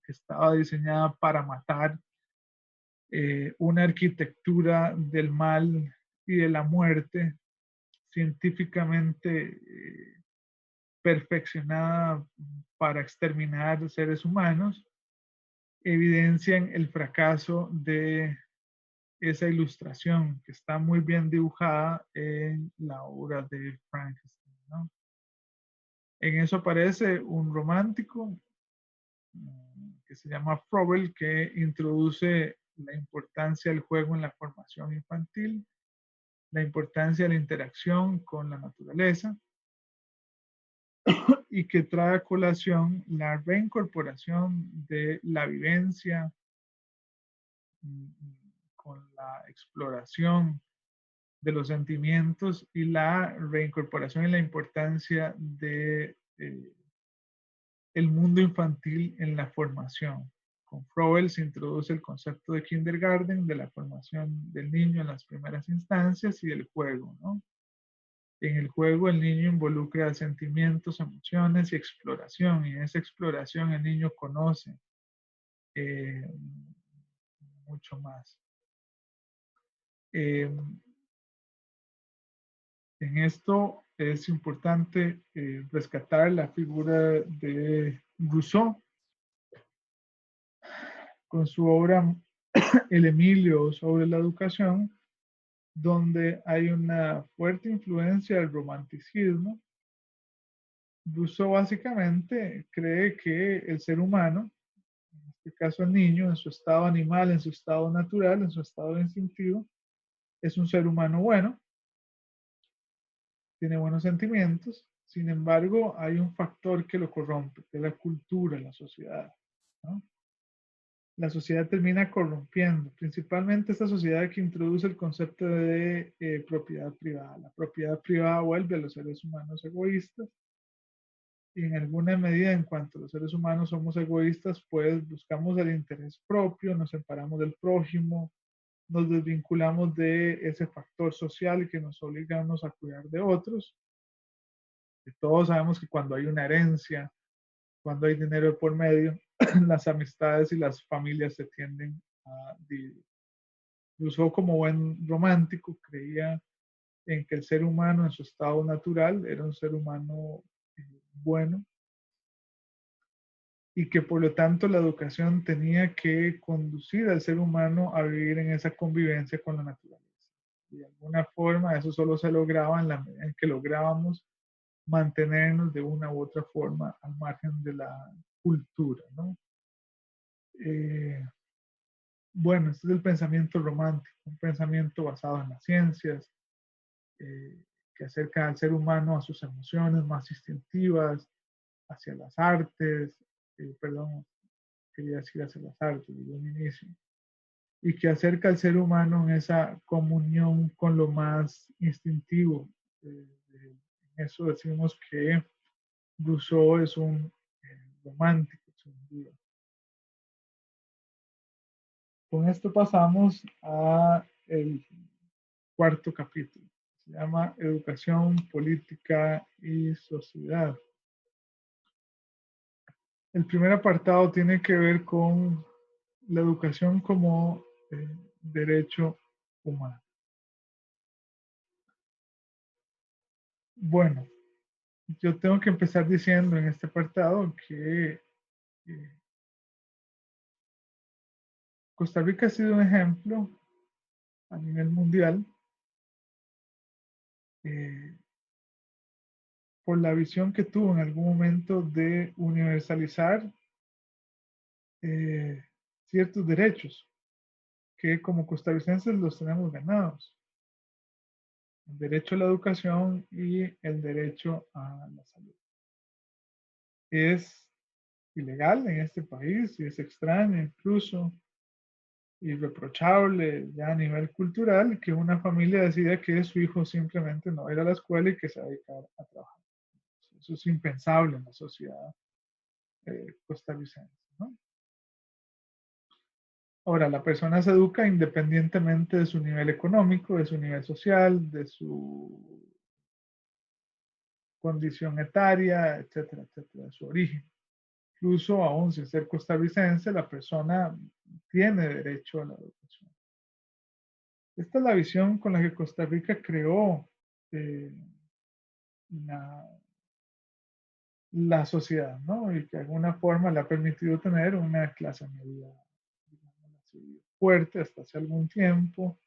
que estaba diseñada para matar, una arquitectura del mal y de la muerte científicamente perfeccionada para exterminar seres humanos, evidencian el fracaso de esa ilustración que está muy bien dibujada en la obra de Frankenstein, ¿no? En eso aparece un romántico que se llama Froebel, que introduce la importancia del juego en la formación infantil, la importancia de la interacción con la naturaleza y que trae a colación la reincorporación de la vivencia con la exploración de los sentimientos y la reincorporación y la importancia de el mundo infantil en la formación. Con Froebel se introduce el concepto de kindergarten, de la formación del niño en las primeras instancias y del juego, ¿no? En el juego el niño involucra sentimientos, emociones y exploración, y en esa exploración el niño conoce eh, mucho más. Eh, en esto es importante rescatar la figura de Rousseau con su obra El Emilio sobre la educación, donde hay una fuerte influencia del romanticismo. Rousseau básicamente cree que el ser humano, en este caso el niño, en su estado animal, en su estado natural, en su estado instintivo, es un ser humano bueno, tiene buenos sentimientos, sin embargo hay un factor que lo corrompe, que es la cultura, la sociedad, ¿no? La sociedad termina corrompiendo, principalmente esta sociedad que introduce el concepto de propiedad privada. La propiedad privada vuelve a los seres humanos egoístas y en alguna medida en cuanto los seres humanos somos egoístas, pues buscamos el interés propio, nos separamos del prójimo, nos desvinculamos de ese factor social que nos obliga a cuidar de otros. Y todos sabemos que cuando hay una herencia, cuando hay dinero por medio, las amistades y las familias se tienden a dividir. Rousseau, como buen romántico, creía en que el ser humano en su estado natural era un ser humano bueno y que por lo tanto la educación tenía que conducir al ser humano a vivir en esa convivencia con la naturaleza. Y de alguna forma eso solo se lograba en la medida en que lográbamos mantenernos de una u otra forma al margen de la cultura, ¿no? Eh, bueno, este es el pensamiento romántico, un pensamiento basado en las ciencias, eh, que acerca al ser humano a sus emociones más instintivas, hacia las artes, perdón, quería decir hacia las artes, desde un inicio, y que acerca al ser humano en esa comunión con lo más instintivo. En eso decimos que Rousseau es un romántico, sin duda. Con esto pasamos a el cuarto capítulo. Se llama Educación, Política y Sociedad. El primer apartado tiene que ver con la educación como derecho humano. Bueno, yo tengo que empezar diciendo en este apartado que Costa Rica ha sido un ejemplo a nivel mundial eh, por la visión que tuvo en algún momento de universalizar eh, ciertos derechos que como costarricenses los tenemos ganados. El derecho a la educación y el derecho a la salud. Es ilegal en este país y es extraño incluso irreprochable ya a nivel cultural que una familia decida que su hijo simplemente no va a ir a la escuela y que se va a dedicar a trabajar. Eso es impensable en la sociedad costarricense, ¿no? Ahora, la persona se educa independientemente de su nivel económico, de su nivel social, de su condición etaria, etcétera, etcétera, de su origen. Incluso aún sin ser costarricense, la persona tiene derecho a la educación. Esta es la visión con la que Costa Rica creó eh, la, la, sociedad, ¿no? Y que de alguna forma le ha permitido tener una clase media, digamos así, fuerte hasta hace algún tiempo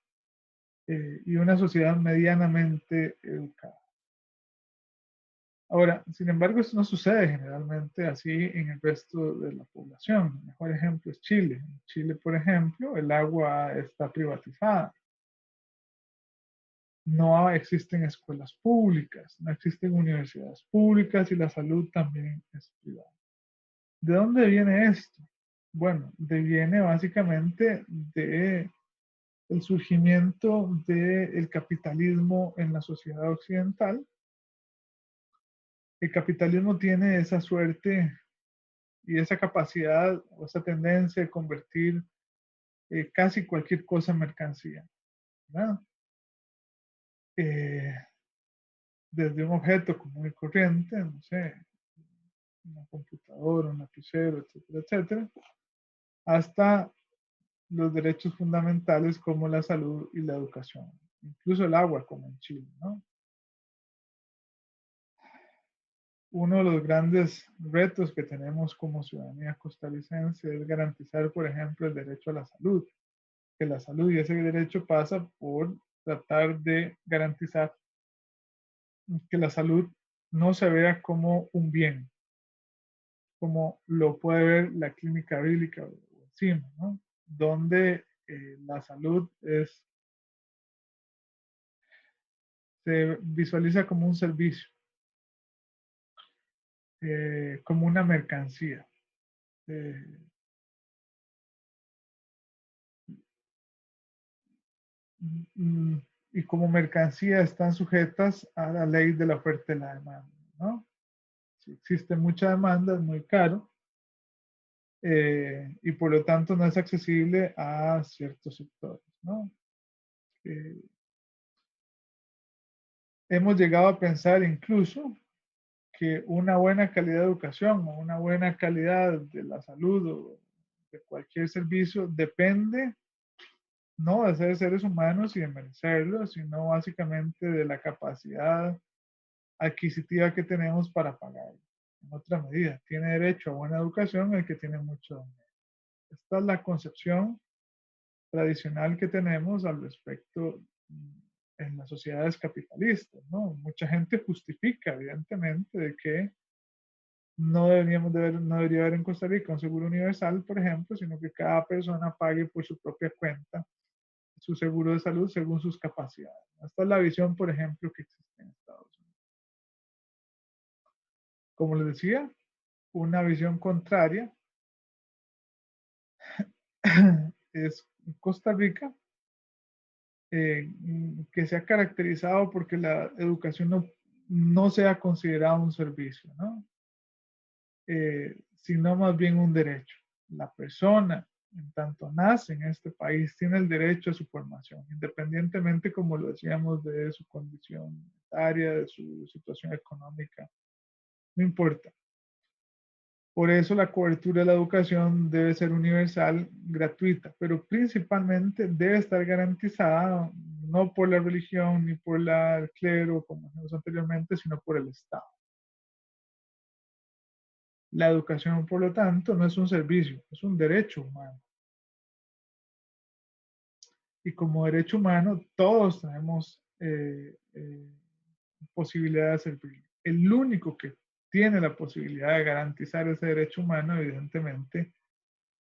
y una sociedad medianamente educada. Ahora, sin embargo, esto no sucede generalmente así en el resto de la población. El mejor ejemplo es Chile. En Chile, por ejemplo, el agua está privatizada. No existen escuelas públicas, no existen universidades públicas y la salud también es privada. ¿De dónde viene esto? Bueno, viene básicamente de el surgimiento del capitalismo en la sociedad occidental. El capitalismo tiene esa suerte y esa capacidad o esa tendencia de convertir casi cualquier cosa en mercancía, ¿verdad? Eh, desde un objeto común y corriente, no sé, una computadora, un lapicero, etcétera, etcétera, hasta los derechos fundamentales como la salud y la educación, incluso el agua como en Chile, ¿no? Uno de los grandes retos que tenemos como ciudadanía costarricense es garantizar, por ejemplo, el derecho a la salud, que la salud y ese derecho pasa por tratar de garantizar que la salud no se vea como un bien, como lo puede ver la clínica bíblica o encima, ¿no? Donde la salud se visualiza como un servicio, como una mercancía. Eh, mm, y como mercancía están sujetas a la ley de la oferta y la demanda, ¿no? Si existe mucha demanda, es muy caro y por lo tanto no es accesible a ciertos sectores, ¿no? Eh, hemos llegado a pensar incluso que una buena calidad de educación o una buena calidad de la salud o de cualquier servicio depende no de ser seres humanos y de merecerlos, sino básicamente de la capacidad adquisitiva que tenemos para pagar. En otra medida, tiene derecho a buena educación el que tiene mucho dinero. Esta es la concepción tradicional que tenemos al respecto en las sociedades capitalistas, ¿no? Mucha gente justifica, evidentemente, de que no debería haber en Costa Rica un seguro universal, por ejemplo, sino que cada persona pague por su propia cuenta su seguro de salud según sus capacidades. Esta es la visión, por ejemplo, que existe en Estados Unidos. Como les decía, una visión contraria es Costa Rica, que se ha caracterizado porque la educación no sea considerada un servicio, ¿no? Sino más bien un derecho. La persona, en tanto nace en este país, tiene el derecho a su formación, independientemente, como lo decíamos, de su condición etaria, de su situación económica, no importa. Por eso la cobertura de la educación debe ser universal, gratuita, pero principalmente debe estar garantizada no por la religión ni por el clero, como dijimos anteriormente, sino por el Estado. La educación, por lo tanto, no es un servicio, es un derecho humano. Y como derecho humano, todos tenemos posibilidad de servir. El único que tiene la posibilidad de garantizar ese derecho humano, evidentemente,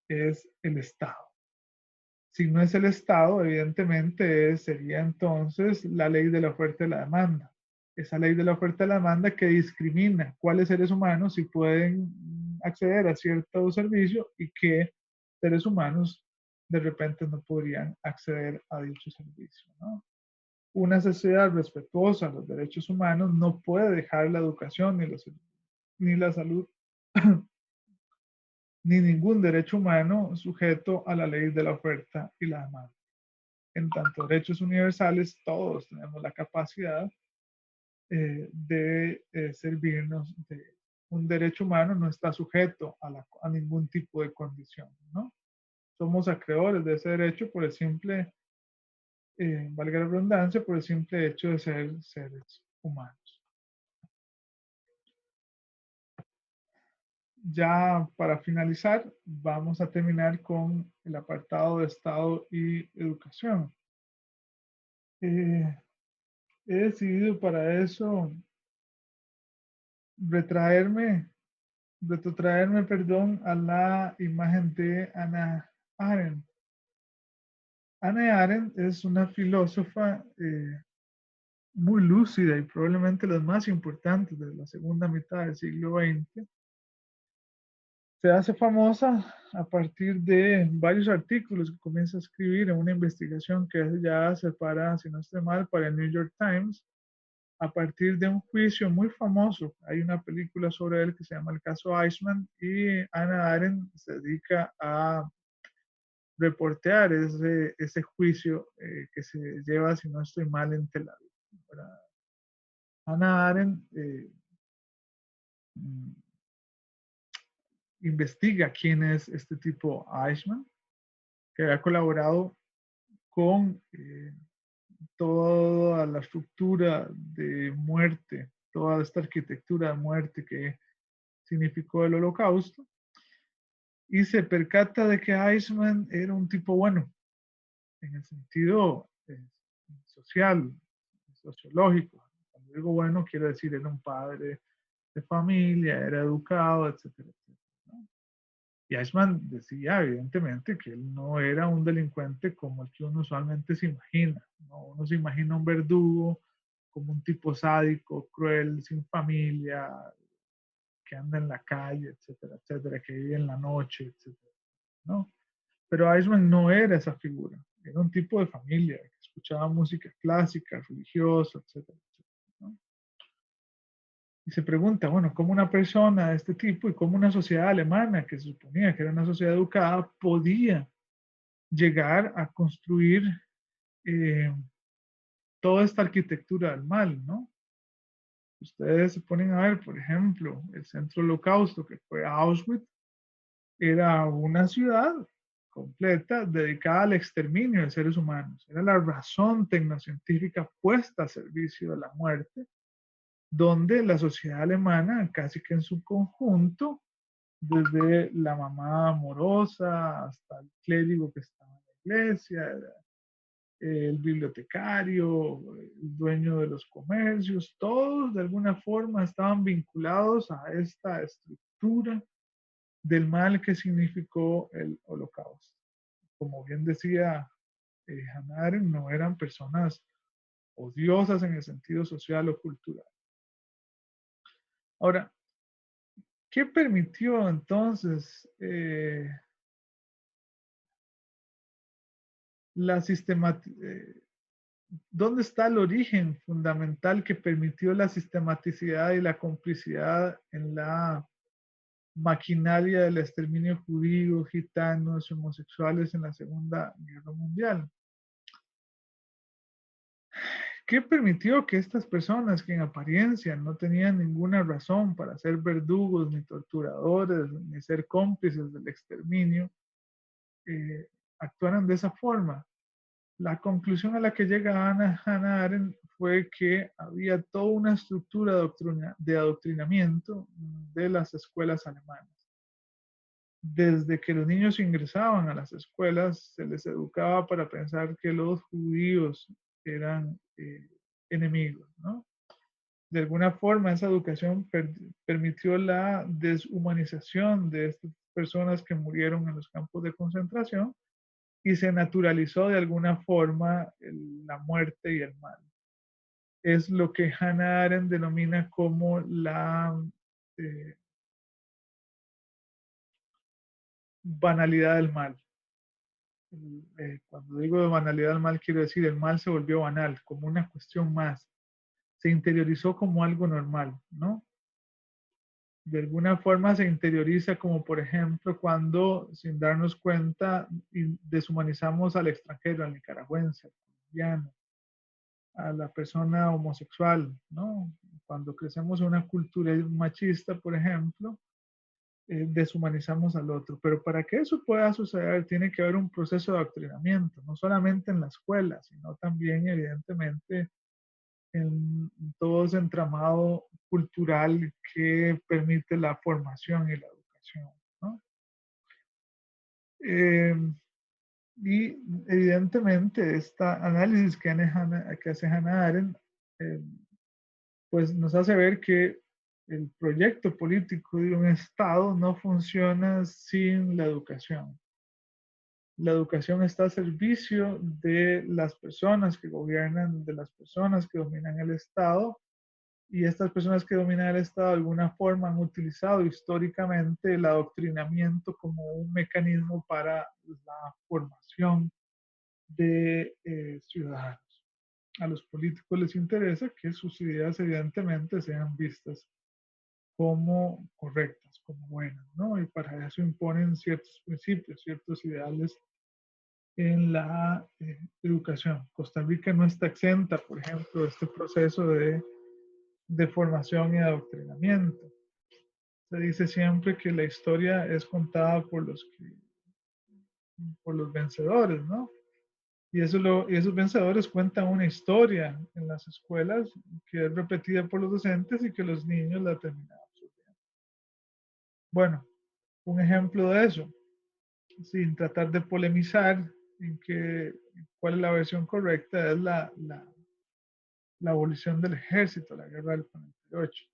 es el Estado. Si no es el Estado, evidentemente sería entonces la ley de la oferta y la demanda. Esa ley de la oferta y la demanda que discrimina cuáles seres humanos sí pueden acceder a cierto servicio y qué seres humanos de repente no podrían acceder a dicho servicio, ¿no? Una sociedad respetuosa de los derechos humanos no puede dejar la educación ni la salud ni ningún derecho humano sujeto a la ley de la oferta y la demanda. En tanto derechos universales, todos tenemos la capacidad de servirnos de un derecho humano, no está sujeto a ningún tipo de condición, ¿no? Somos acreedores de ese derecho por el simple, valga la redundancia, por el simple hecho de ser seres humanos. Ya para finalizar, vamos a terminar con el apartado de Estado y educación. He decidido para eso retraerme retrotraerme, perdón, a la imagen de Hannah Arendt. Hannah Arendt es una filósofa muy lúcida y probablemente las más importantes de la segunda mitad del siglo XX. Se hace famosa a partir de varios artículos que comienza a escribir en una investigación que ya hace para, si no estoy mal, para el New York Times, a partir de un juicio muy famoso. Hay una película sobre él que se llama El caso Eichmann y Hannah Arendt se dedica a reportear ese juicio que se lleva, si no estoy mal, en Tel Aviv. Hannah Arendt investiga quién es este tipo Eichmann, que ha colaborado con toda la estructura de muerte, toda esta arquitectura de muerte que significó el Holocausto, y se percata de que Eichmann era un tipo bueno, en el sentido social, sociológico. Cuando digo bueno, quiero decir, era un padre de familia, era educado, etcétera, etcétera, ¿no? Y Eichmann decía, evidentemente, que él no era un delincuente como el que uno usualmente se imagina, ¿no? Uno se imagina un verdugo como un tipo sádico, cruel, sin familia, que anda en la calle, etcétera, etcétera, que vive en la noche, etcétera, ¿no? Pero Eichmann no era esa figura, era un tipo de familia que escuchaba música clásica, religiosa, etcétera, etcétera, ¿no? Y se pregunta, bueno, ¿cómo una persona de este tipo y cómo una sociedad alemana, que se suponía que era una sociedad educada, podía llegar a construir eh, toda esta arquitectura del mal, ¿no? Ustedes se ponen a ver, por ejemplo, el centro holocausto que fue Auschwitz, era una ciudad completa dedicada al exterminio de seres humanos. Era la razón tecnocientífica puesta a servicio de la muerte, donde la sociedad alemana, casi que en su conjunto, desde la mamá amorosa hasta el clérigo que estaba en la iglesia, el bibliotecario, el dueño de los comercios, todos de alguna forma estaban vinculados a esta estructura del mal que significó el holocausto. Como bien decía Hannah Arendt, no eran personas odiosas en el sentido social o cultural. Ahora, ¿qué permitió entonces la sistematización? ¿Dónde está el origen fundamental que permitió la sistematicidad y la complicidad en la maquinaria del exterminio judío, gitanos, homosexuales en la Segunda Guerra Mundial? ¿Qué permitió que estas personas, que en apariencia no tenían ninguna razón para ser verdugos, ni torturadores, ni ser cómplices del exterminio, eh, actuaran de esa forma? La conclusión a la que llega Hannah Arendt fue que había toda una estructura de adoctrinamiento de las escuelas alemanas. Desde que los niños ingresaban a las escuelas, se les educaba para pensar que los judíos eran enemigos, ¿no? De alguna forma, esa educación permitió la deshumanización de estas personas que murieron en los campos de concentración y se naturalizó de alguna forma la muerte y el mal. Es lo que Hannah Arendt denomina como la eh, banalidad del mal. Cuando digo de banalidad del mal, quiero decir el mal se volvió banal, como una cuestión más. Se interiorizó como algo normal, ¿no? De alguna forma se interioriza como, por ejemplo, cuando sin darnos cuenta deshumanizamos al extranjero, al nicaragüense, al colombiano, a la persona homosexual, ¿no? Cuando crecemos en una cultura machista, por ejemplo, deshumanizamos al otro. Pero para que eso pueda suceder, tiene que haber un proceso de adoctrinamiento, no solamente en la escuela, sino también, evidentemente, en todo ese entramado cultural que permite la formación y la educación, ¿no? Eh, y evidentemente, este análisis que hace Hannah Arendt eh, pues nos hace ver que el proyecto político de un Estado no funciona sin la educación. La educación está al servicio de las personas que gobiernan, de las personas que dominan el Estado, y estas personas que dominan el Estado de alguna forma han utilizado históricamente el adoctrinamiento como un mecanismo para la formación de ciudadanos. A los políticos les interesa que sus ideas evidentemente sean vistas como correctas, como buenas, ¿no? Y para eso imponen ciertos principios, ciertos ideales en la educación. Costa Rica no está exenta, por ejemplo, de este proceso de formación y adoctrinamiento. Se dice siempre que la historia es contada por los vencedores, ¿no? Y esos vencedores cuentan una historia en las escuelas que es repetida por los docentes y que los niños la terminan absorbiendo. Bueno, un ejemplo de eso, sin tratar de polemizar en cuál es la versión correcta, es la abolición del ejército, la guerra del 48,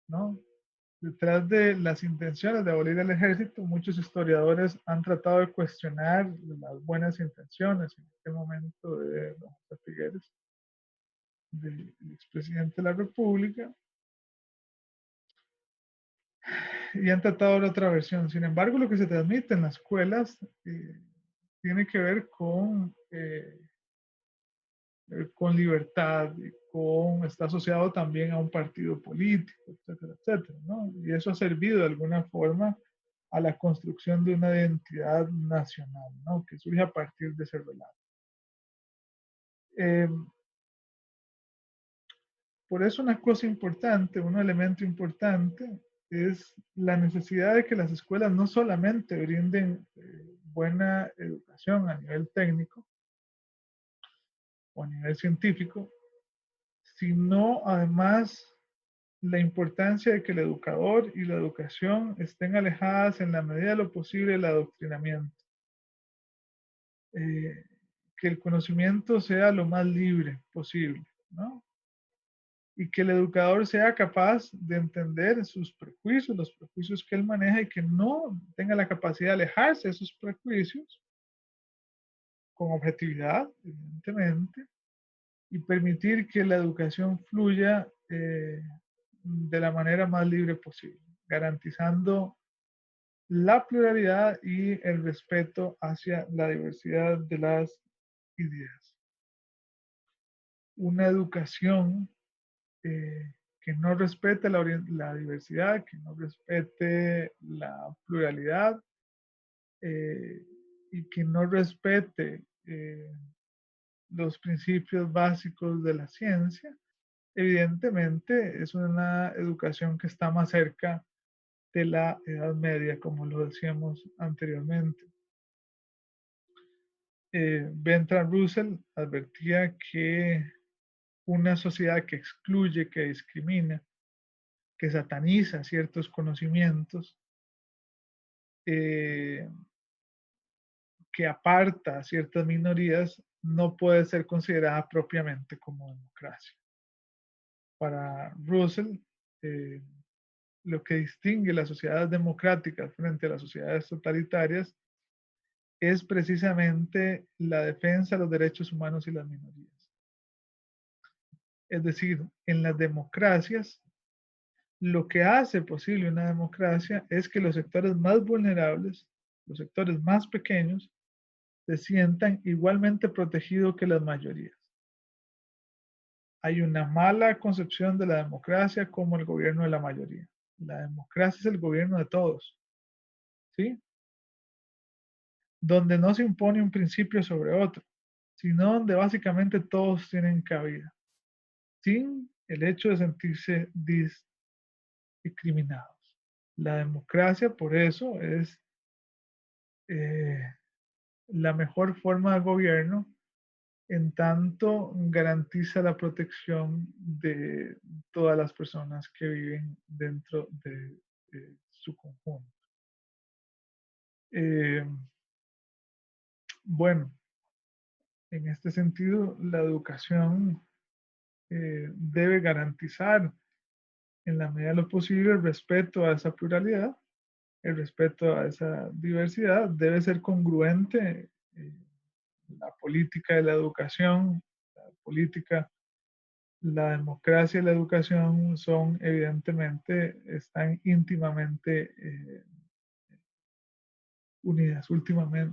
¿no? Detrás de las intenciones de abolir el ejército, muchos historiadores han tratado de cuestionar las buenas intenciones en este momento de don José Figueres, del expresidente de la República, y han tratado la otra versión. Sin embargo, lo que se transmite en las escuelas tiene que ver con libertad, está asociado también a un partido político, etcétera, etcétera, ¿no? Y eso ha servido de alguna forma a la construcción de una identidad nacional, ¿no? Que surge a partir de ese relato. Eh, por eso una cosa importante, un elemento importante, es la necesidad de que las escuelas no solamente brinden buena educación a nivel técnico o a nivel científico, sino además la importancia de que el educador y la educación estén alejadas en la medida de lo posible del adoctrinamiento. que el conocimiento sea lo más libre posible, ¿no? Y que el educador sea capaz de entender sus prejuicios, los prejuicios que él maneja y que no tenga la capacidad de alejarse de esos prejuicios con objetividad, evidentemente, y permitir que la educación fluya de la manera más libre posible, garantizando la pluralidad y el respeto hacia la diversidad de las ideas. Una educación que no respete la diversidad, que no respete la pluralidad eh, y que no respete los principios básicos de la ciencia, evidentemente es una educación que está más cerca de la Edad Media, como lo decíamos anteriormente. Bertrand Russell advertía que una sociedad que excluye, que discrimina, que sataniza ciertos conocimientos, eh, que aparta a ciertas minorías, no puede ser considerada propiamente como democracia. Para Russell, eh, lo que distingue las sociedades democráticas frente a las sociedades totalitarias es precisamente la defensa de los derechos humanos y las minorías. Es decir, en las democracias, lo que hace posible una democracia es que los sectores más vulnerables, los sectores más pequeños, se sientan igualmente protegidos que las mayorías. Hay una mala concepción de la democracia como el gobierno de la mayoría. La democracia es el gobierno de todos, ¿sí? Donde no se impone un principio sobre otro, sino donde básicamente todos tienen cabida, sin el hecho de sentirse discriminados. La democracia, por eso, es eh, la mejor forma de gobierno en tanto garantiza la protección de todas las personas que viven dentro de su conjunto. Eh, bueno, en este sentido, la educación debe garantizar en la medida de lo posible el respeto a esa pluralidad, el respeto a esa diversidad, debe ser congruente. La política de la educación, la política, la democracia y la educación son evidentemente, están íntimamente unidas,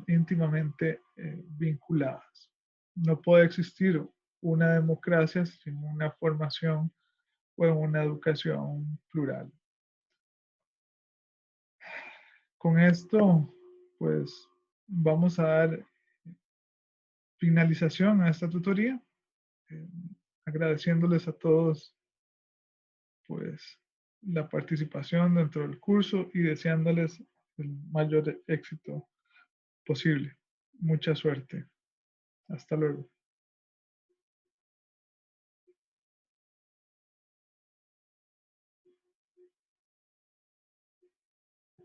íntimamente vinculadas. No puede existir una democracia sin una formación o una educación plural. Con esto, pues vamos a dar finalización a esta tutoría, eh, agradeciéndoles a todos pues la participación dentro del curso y deseándoles el mayor éxito posible. Mucha suerte. Hasta luego.